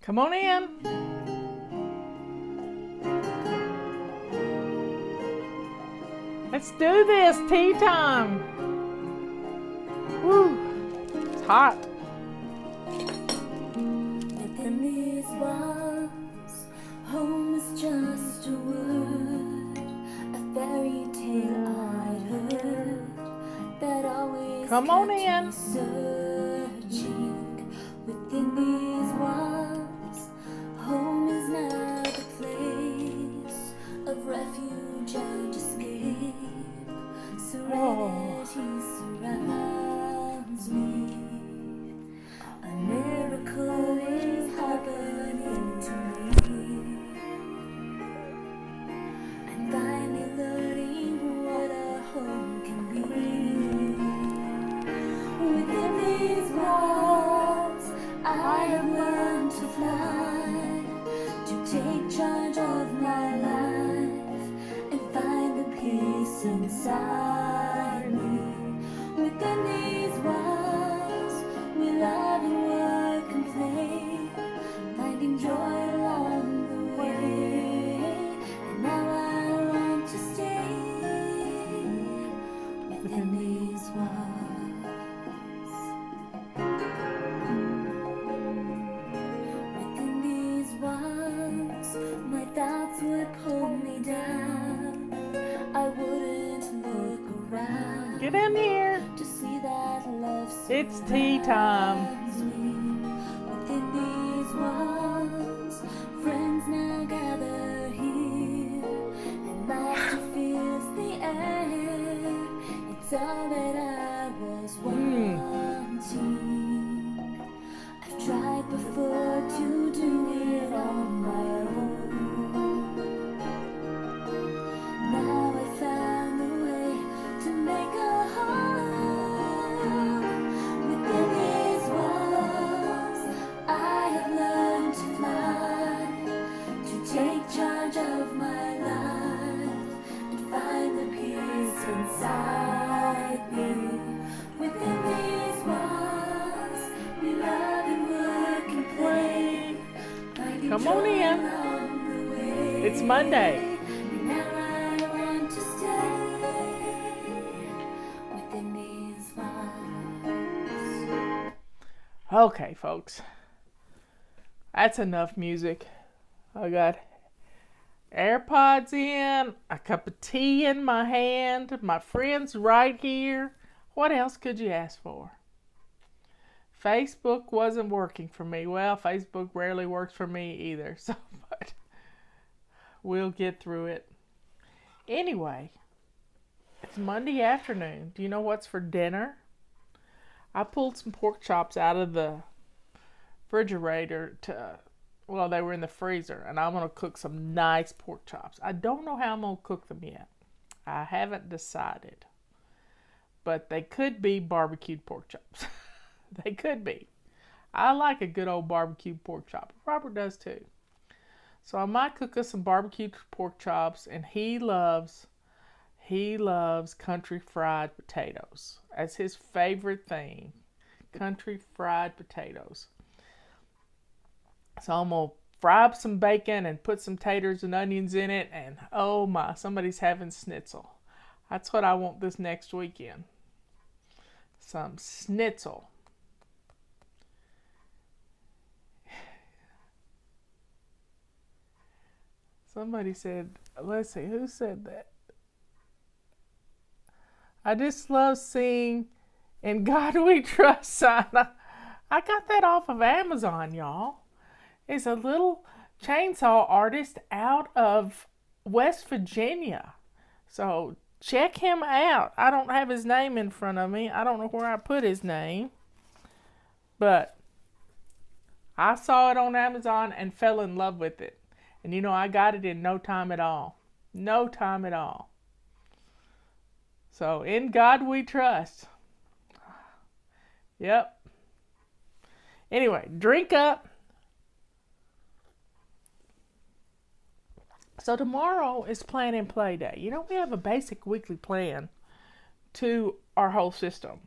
Come on in. Let's do this. Tea time. Woo. It's hot. Within these walls, home is just a word, a fairy tale I'd heard that always Come on kept in. me searching. Within these walls, home is now the place of refuge and escape. Serenity surrounds me. A miracle is happening to me. I'm finally learning what a home can be. Within these walls, I have learned to fly, to take charge of my life, and find the peace inside me. Within these walls, we love and work and play, finding joy along the way. And now I want to stay within these walls. Within these walls, my thoughts would pull me down. I wouldn't look around Get in here. to see that love It's tea time. surrounds me. Within these walls, friends now gather here, and laughter fills the air. It's all that I was wanting. I've tried before to do it on my own. Now I found a way to make a home. Within these walls, I have learned to fly, to take charge of my life, and find the peace inside me. Within these walls, we love and work and play, finding Come on joy in. along the way. It's Monday. And now I want to stay within these walls. Okay, folks. That's enough music. I got AirPods in, a cup of tea in my hand, my friends right here. What else could you ask for? Facebook wasn't working for me. Well, Facebook rarely works for me either, so but we'll get through it. Anyway, it's Monday afternoon. Do you know what's for dinner? I pulled some pork chops out of the refrigerator well, they were in the freezer, and I'm going to cook some nice pork chops. I don't know how I'm going to cook them yet. I haven't decided. But they could be barbecued pork chops. They could be. I like a good old barbecued pork chop. Robert does too. So I might cook us some barbecued pork chops, and he loves country fried potatoes. That's his favorite thing. Country fried potatoes. So I'm going to fry up some bacon and put some taters and onions in it. And oh my, somebody's having schnitzel. That's what I want this next weekend. Some schnitzel. Somebody said, let's see, who said that? I just love seeing In God We Trust sign. I got that off of Amazon, y'all. It's a little chainsaw artist out of West Virginia. So check him out. I don't have his name in front of me. I don't know where I put his name. But I saw it on Amazon and fell in love with it. And you know, I got it in no time at all. No time at all. So in God we trust. Yep. Anyway, drink up. So tomorrow is plan and play day. You know, we have a basic weekly plan to our whole system.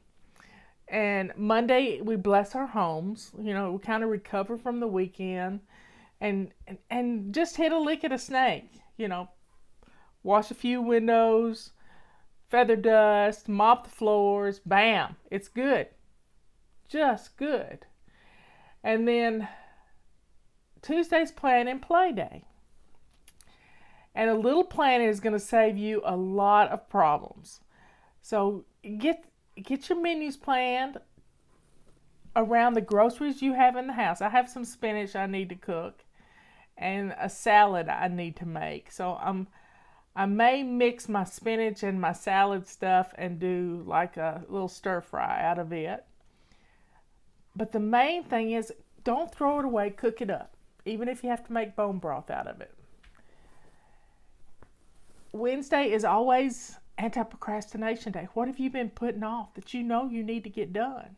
And Monday we bless our homes. We kind of recover from the weekend, and just hit a lick at a snake. Wash a few windows, feather dust, mop the floors. Bam, it's good, just good. And then Tuesday's plan and play day. And a little planning is going to save you a lot of problems. So get your menus planned around the groceries you have in the house. I have some spinach I need to cook and a salad I need to make. So I may mix my spinach and my salad stuff and do like a little stir fry out of it. But the main thing is, don't throw it away, cook it up, even if you have to make bone broth out of it. Wednesday is always anti-procrastination day. What have you been putting off that you know you need to get done?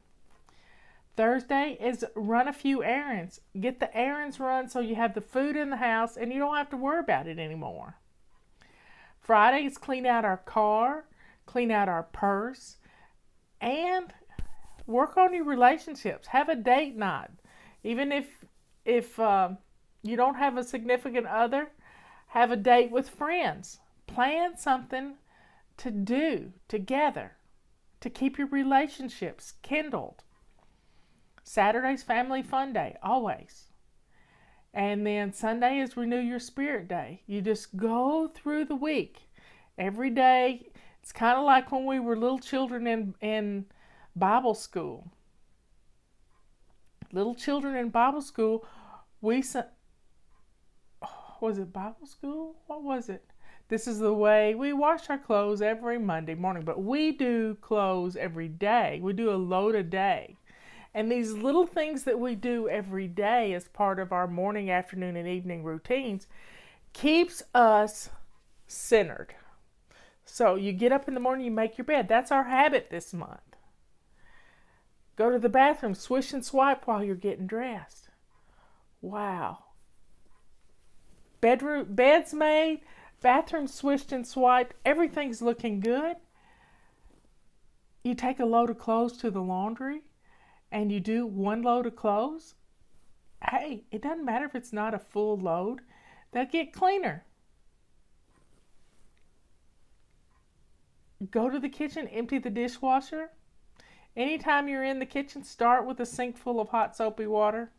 Thursday is run a few errands. Get the errands run so you have the food in the house and you don't have to worry about it anymore. Friday is clean out our car, clean out our purse, and work on your relationships. Have a date night. Even if you don't have a significant other, have a date with friends. Plan something to do together to keep your relationships kindled. Saturday's family fun day, always. And then Sunday is renew your spirit day. You just go through the week. Every day, it's kind of like when we were little children in Bible school. Little children in Bible school, was it Bible school? What was it? This is the way we wash our clothes every Monday morning, but we do clothes every day. We do a load a day. And these little things that we do every day as part of our morning, afternoon, and evening routines keeps us centered. So you get up in the morning, you make your bed. That's our habit this month. Go to the bathroom, swish and swipe while you're getting dressed. Wow. Bed's made, bathroom swished and swiped, everything's looking good. You take a load of clothes to the laundry and you do one load of clothes. Hey, it doesn't matter if it's not a full load, they'll get cleaner. Go to the kitchen, empty the dishwasher. Anytime you're in the kitchen, start with a sink full of hot soapy water.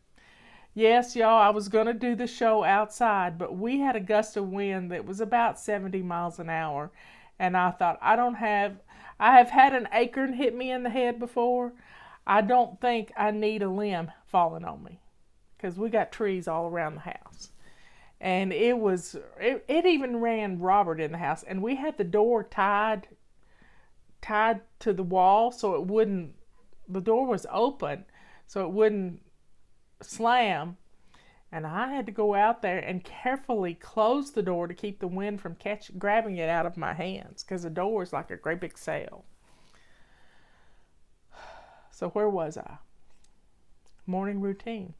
Yes, y'all, I was going to do the show outside, but we had a gust of wind that was about 70 miles an hour. And I thought, I have had an acorn hit me in the head before. I don't think I need a limb falling on me, because we got trees all around the house. And it even ran Robert in the house, and we had the door tied to the wall so the door was open so it wouldn't slam. And I had to go out there and carefully close the door to keep the wind from grabbing it out of my hands, because the door is like a great big sail. So where was I? Morning routine.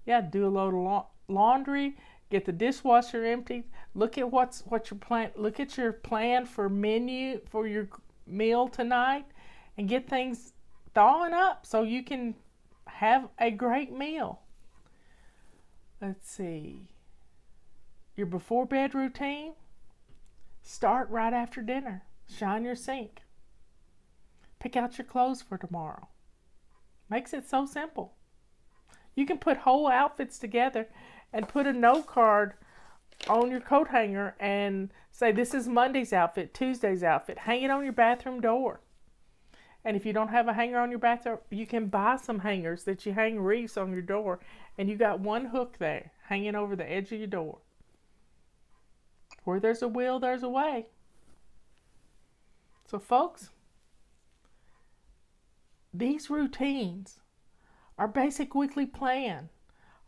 Yeah, do a load of laundry, get the dishwasher emptied, look at what's your plan. Look at your plan for menu for your meal tonight, and get things thawing up so you can have a great meal. Let's see. Your before bed routine. Start right after dinner. Shine your sink. Pick out your clothes for tomorrow. Makes it so simple. You can put whole outfits together and put a note card on your coat hanger and say, this is Monday's outfit, Tuesday's outfit. Hang it on your bathroom door. And if you don't have a hanger on your bathroom, you can buy some hangers that you hang wreaths on your door, and you got one hook there hanging over the edge of your door. Where there's a will, there's a way. So folks, these routines, our basic weekly plan,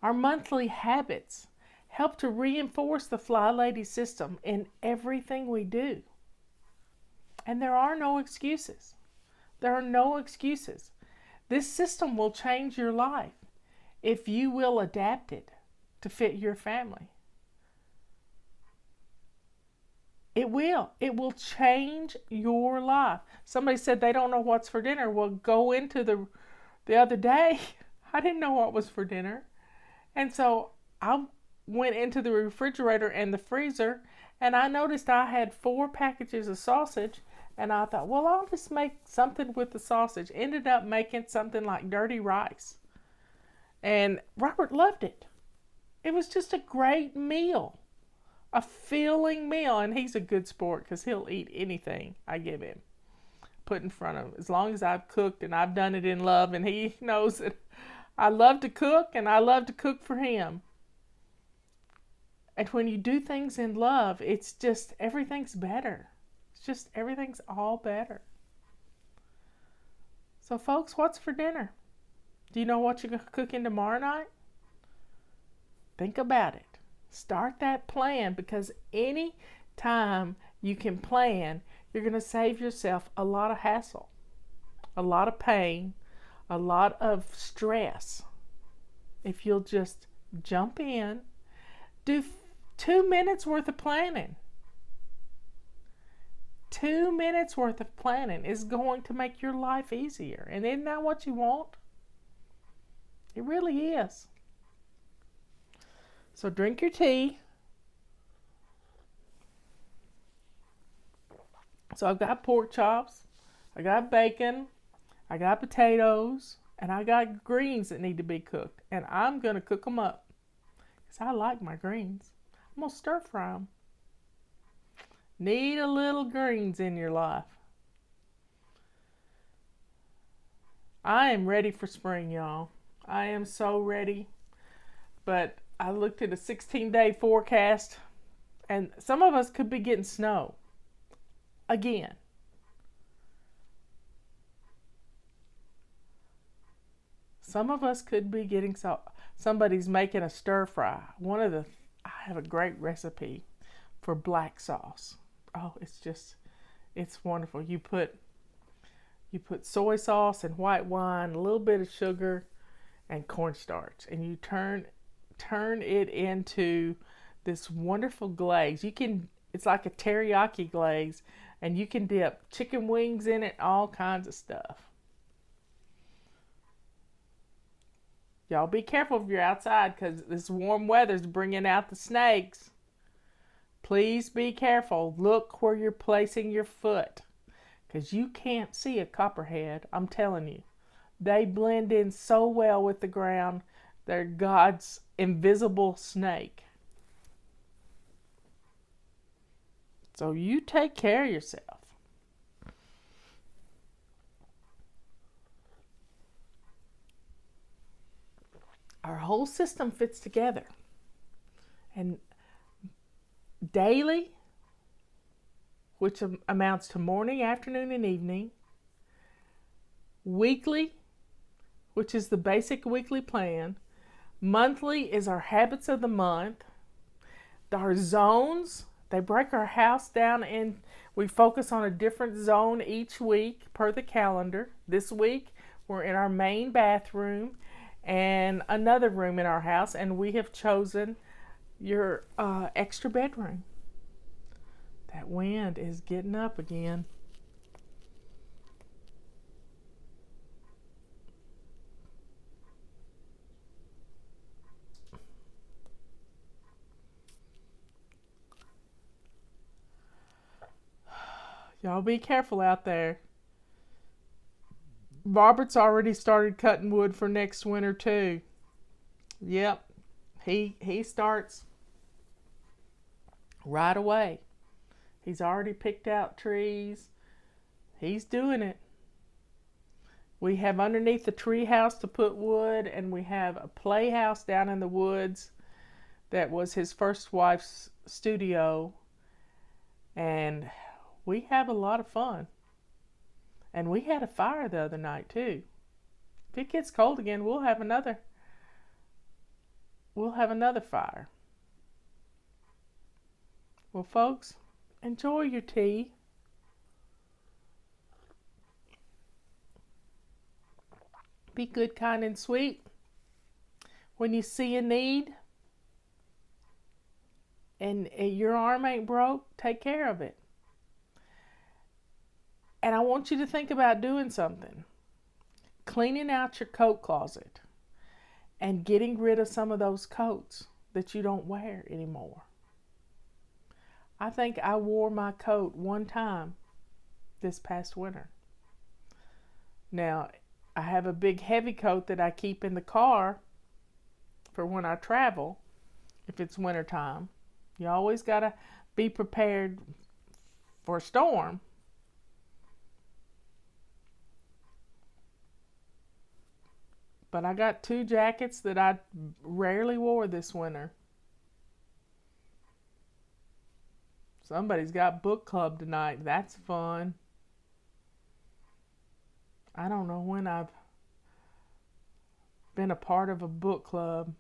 our monthly habits, help to reinforce the Fly Lady system in everything we do. And there are no excuses. There are no excuses. This system will change your life if you will adapt it to fit your family. It will. It will change your life. Somebody said they don't know what's for dinner. Well, go into the other day. I didn't know what was for dinner. And so I went into the refrigerator and the freezer, and I noticed I had 4 packages of sausage. And I thought, well, I'll just make something with the sausage. Ended up making something like dirty rice. And Robert loved it. It was just a great meal. A filling meal. And he's a good sport because he'll eat anything I give him, put in front of him. As long as I've cooked and I've done it in love. And he knows that I love to cook and I love to cook for him. And when you do things in love, it's just everything's better. It's just everything's all better. So folks, what's for dinner? Do you know what you're cooking tomorrow night? Think about it. Start that plan, because any time you can plan, you're going to save yourself a lot of hassle, a lot of pain, a lot of stress. If you'll just jump in, do 2 minutes worth of planning. 2 minutes worth of planning is going to make your life easier. And isn't that what you want? It really is. So drink your tea. So I've got pork chops, I got bacon, I got potatoes, and I got greens that need to be cooked. And I'm going to cook them up because I like my greens. I'm going to stir fry them. Need a little greens in your life. I am ready for spring, y'all. I am so ready. But I looked at a 16-day forecast, and some of us could be getting snow again. Some of us could be getting somebody's making a stir fry. I have a great recipe for black sauce. Oh, it's wonderful. You put soy sauce and white wine, a little bit of sugar, and cornstarch, and you turn it into this wonderful glaze. It's like a teriyaki glaze, and you can dip chicken wings in it, all kinds of stuff. Y'all be careful if you're outside, because this warm weather's bringing out the snakes. Please be careful. Look where you're placing your foot, because you can't see a copperhead. I'm telling you. They blend in so well with the ground. They're God's invisible snake. So you take care of yourself. Our whole system fits together. And daily, which amounts to morning, afternoon, and evening. Weekly, which is the basic weekly plan. Monthly is our habits of the month. Our zones, they break our house down, and we focus on a different zone each week per the calendar. This week, we're in our main bathroom and another room in our house, and we have chosen your extra bedroom. That wind is getting up again. Y'all be careful out there. Robert's already started cutting wood for next winter too. Yep. He starts right away. He's already picked out trees. He's doing it. We have underneath the tree house to put wood, and we have a playhouse down in the woods that was his first wife's studio. And we have a lot of fun. And we had a fire the other night too. If it gets cold again, we'll have another fire. Well, folks, enjoy your tea. Be good, kind, and sweet. When you see a need, and your arm ain't broke, take care of it. And I want you to think about doing something. Cleaning out your coat closet and getting rid of some of those coats that you don't wear anymore. I think I wore my coat one time this past winter. Now, I have a big heavy coat that I keep in the car for when I travel, if it's winter time. You always got to be prepared for a storm. But I got 2 jackets that I rarely wore this winter. Somebody's got book club tonight. That's fun. I don't know when I've been a part of a book club.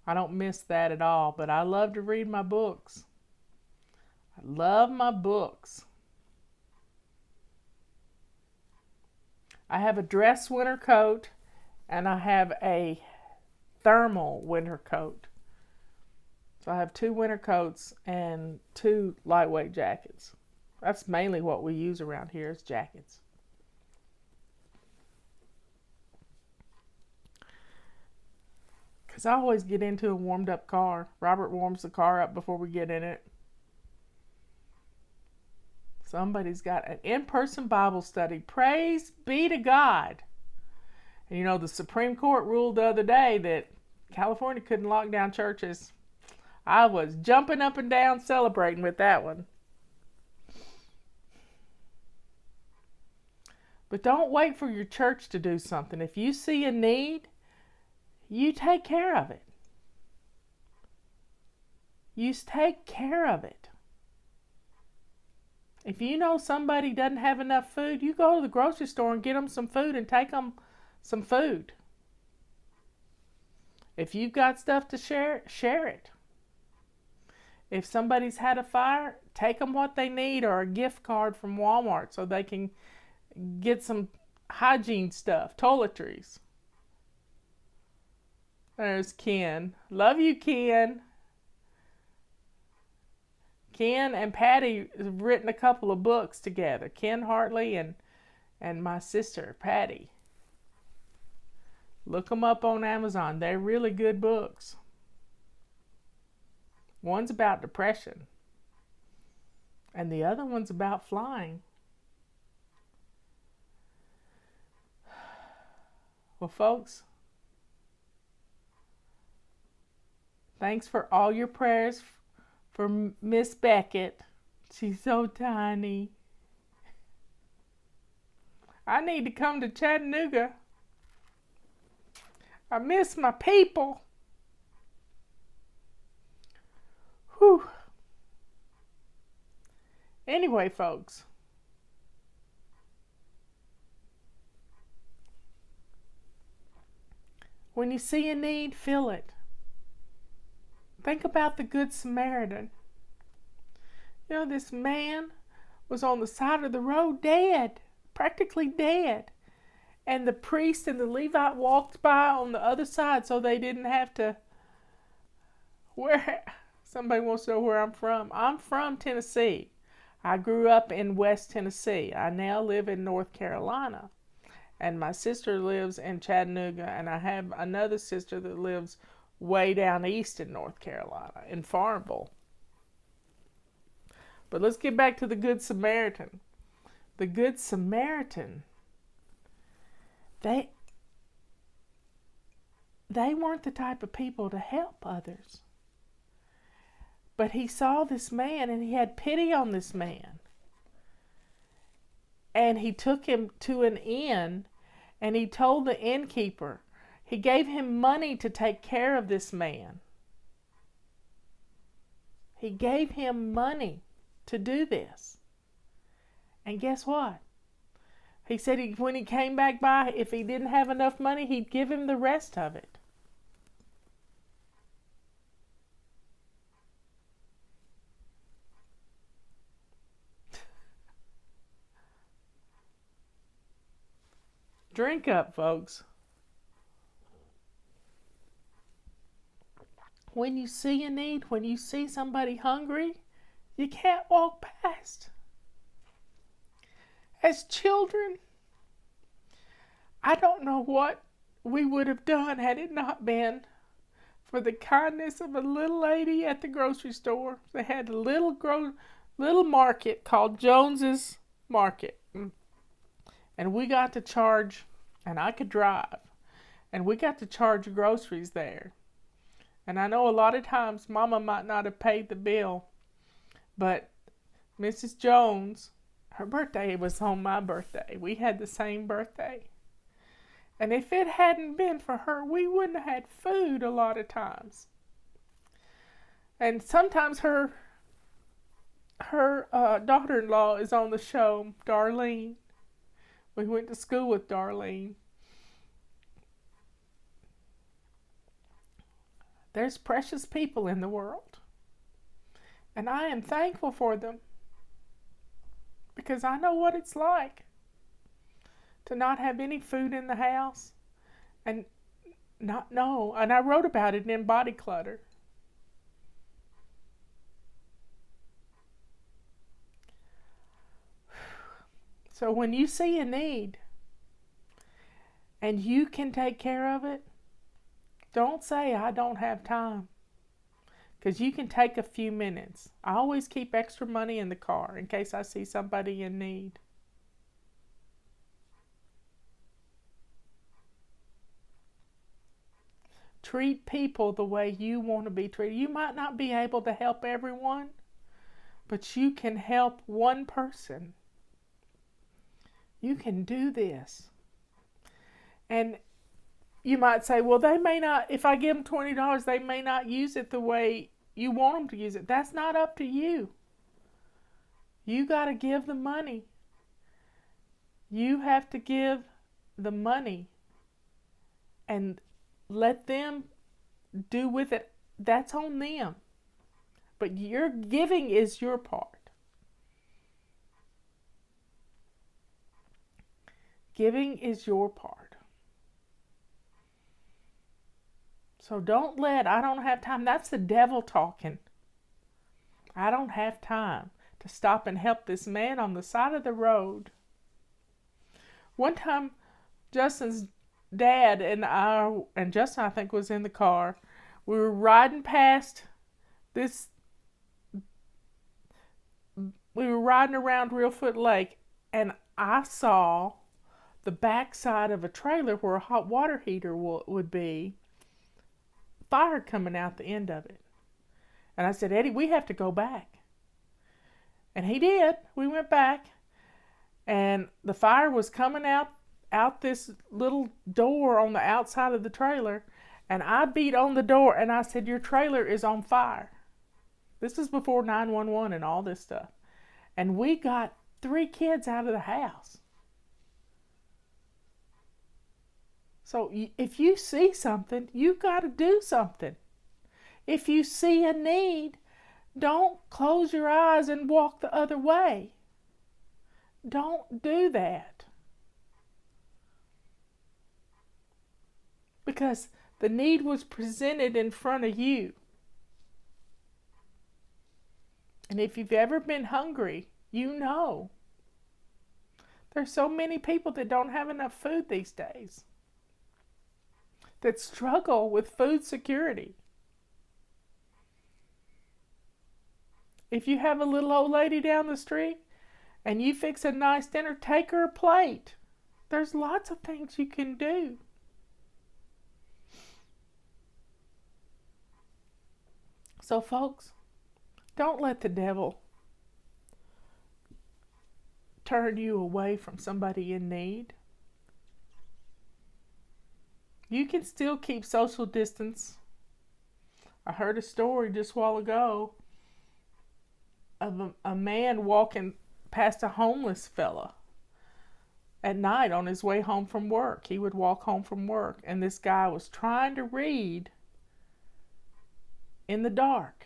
I don't miss that at all, but I love to read my books. I love my books. I have a dress winter coat and I have a thermal winter coat. So I have 2 winter coats and 2 lightweight jackets. That's mainly what we use around here is jackets. Because I always get into a warmed up car. Robert warms the car up before we get in it. Somebody's got an in-person Bible study. Praise be to God. And you know, the Supreme Court ruled the other day that California couldn't lock down churches. I was jumping up and down celebrating with that one. But don't wait for your church to do something. If you see a need, you take care of it. You take care of it. If you know somebody doesn't have enough food, you go to the grocery store and get them some food and take them some food. If you've got stuff to share, share it. If somebody's had a fire, take them what they need or a gift card from Walmart so they can get some hygiene stuff, toiletries. There's Ken. Love you, Ken. Ken and Patty have written a couple of books together. Ken Hartley and my sister, Patty. Look them up on Amazon. They're really good books. One's about depression. And the other one's about flying. Well, folks, thanks for all your prayers for Miss Beckett. She's so tiny. I need to come to Chattanooga. I miss my people. Whew. Anyway, folks, when you see a need, fill it. Think about the Good Samaritan. You know, this man was on the side of the road dead, practically dead. And the priest and the Levite walked by on the other side so they didn't have to. Somebody wants to know where I'm from. I'm from Tennessee. I grew up in West Tennessee. I now live in North Carolina. And my sister lives in Chattanooga, and I have another sister that lives way down east in North Carolina, in Farmville. But let's get back to the Good Samaritan. The Good Samaritan, they weren't the type of people to help others. But he saw this man and he had pity on this man. And he took him to an inn and he told the innkeeper, he gave him money to take care of this man. He gave him money to do this. And guess what? He said when he came back by, if he didn't have enough money, he'd give him the rest of it. Drink up, folks. when you see a need, when you see somebody hungry, you can't walk past. As children, I don't know what we would have done had it not been for the kindness of a little lady at the grocery store. They had a little market called Jones's Market. And we got to charge, and I could drive, and we got to charge groceries there. And I know a lot of times Mama might not have paid the bill, but Mrs. Jones, her birthday was on my birthday. We had the same birthday. And if it hadn't been for her, we wouldn't have had food a lot of times. And sometimes her daughter-in-law is on the show, Darlene. We went to school with Darlene. There's precious people in the world. And I am thankful for them. Because I know what it's like to not have any food in the house and not know. And I wrote about it in Body Clutter. So when you see a need and you can take care of it, don't say, I don't have time. Because you can take a few minutes. I always keep extra money in the car in case I see somebody in need. Treat people the way you want to be treated. You might not be able to help everyone, but you can help one person. You can do this. And you might say, well, they may not, if I give them $20, they may not use it the way you want them to use it. That's not up to you. You got to give the money. You have to give the money and let them do with it. That's on them. But your giving is your part. Giving is your part. So don't let, I don't have time. That's the devil talking. I don't have time to stop and help this man on the side of the road. One time, Justin's dad and Justin, I think, was in the car. We were riding past this, we were riding around Reelfoot Lake, and I saw the backside of a trailer where a hot water heater would be, fire coming out the end of it. And I said, Eddie, we have to go back. And he did. We went back, and the fire was coming out this little door on the outside of the trailer, and I beat on the door, and I said, your trailer is on fire. This is before 911 and all this stuff. And we got 3 kids out of the house. So if you see something, you've got to do something. If you see a need, don't close your eyes and walk the other way. Don't do that. Because the need was presented in front of you. And if you've ever been hungry, you know. There's so many people that don't have enough food these days, that struggle with food security. If you have a little old lady down the street and you fix a nice dinner, take her a plate. There's lots of things you can do. So folks, don't let the devil turn you away from somebody in need. You can still keep social distance. I heard a story just a while ago of a man walking past a homeless fella at night on his way home from work. He would walk home from work, and this guy was trying to read in the dark.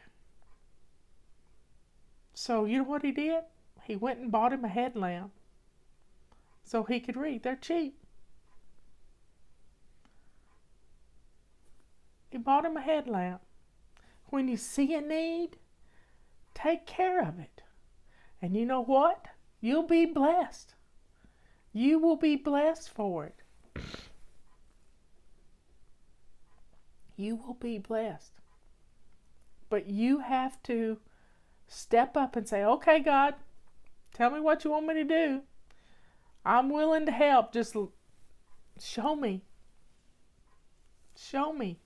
So you know what he did? He went and bought him a headlamp so he could read. They're cheap. He bought him a headlamp. When you see a need, take care of it. And you know what? You'll be blessed. You will be blessed for it. You will be blessed. But you have to step up and say, okay, God, tell me what you want me to do. I'm willing to help. Just show me. Show me.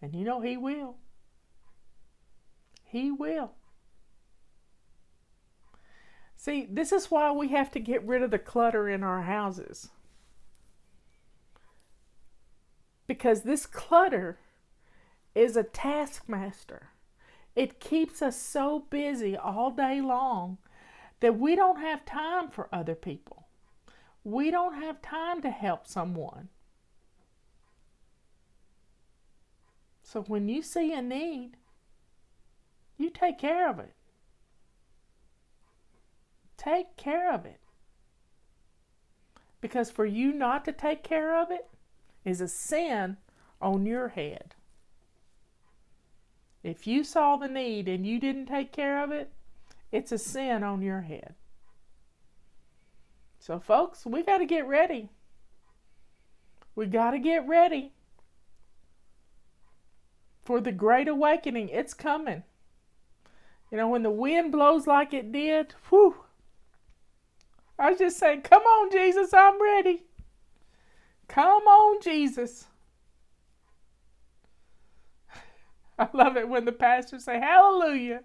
And you know He will. He will. See, this is why we have to get rid of the clutter in our houses. Because this clutter is a taskmaster. It keeps us so busy all day long that we don't have time for other people. We don't have time to help someone. So when you see a need, you take care of it. Take care of it. Because for you not to take care of it is a sin on your head. If you saw the need and you didn't take care of it, it's a sin on your head. So folks, we got to get ready. We got to get ready for the great awakening. It's coming. You know, when the wind blows like it did, whew, I was just saying, come on, Jesus, I'm ready. Come on, Jesus. I love it when the pastors say, hallelujah.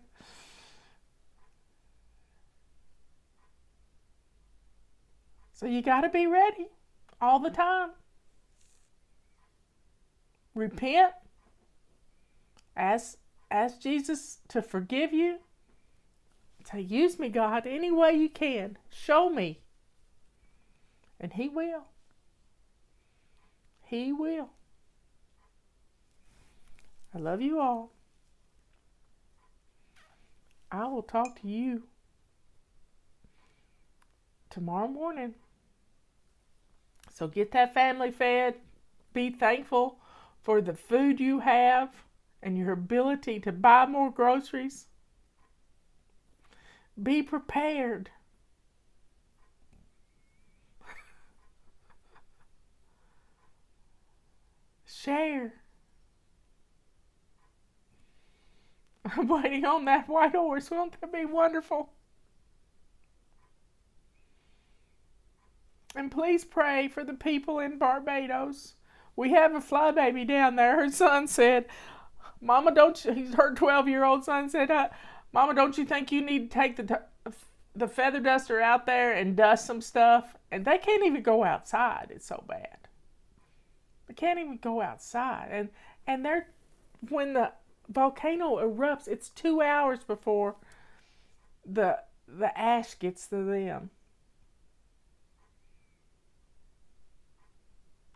So you got to be ready all the time. Repent. Ask Jesus to forgive you. Say, use me, God, any way you can. Show me. And He will. He will. I love you all. I will talk to you tomorrow morning. So get that family fed. Be thankful for the food you have and your ability to buy more groceries. Be prepared. Share. I'm waiting on that white horse. Won't that be wonderful? And please pray for the people in Barbados. We have a fly baby down there. Her son said, Mama, don't you, her 12-year-old son said, Mama, don't you think you need to take the feather duster out there and dust some stuff? And they can't even go outside. It's so bad. They can't even go outside. And they're, when the volcano erupts, it's 2 hours before the ash gets to them.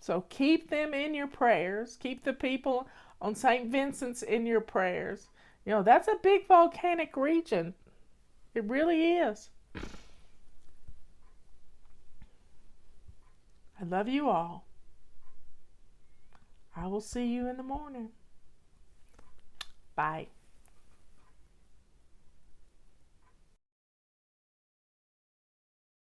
So keep them in your prayers. Keep the people on St. Vincent's in your prayers. You know, that's a big volcanic region. It really is. I love you all. I will see you in the morning. Bye.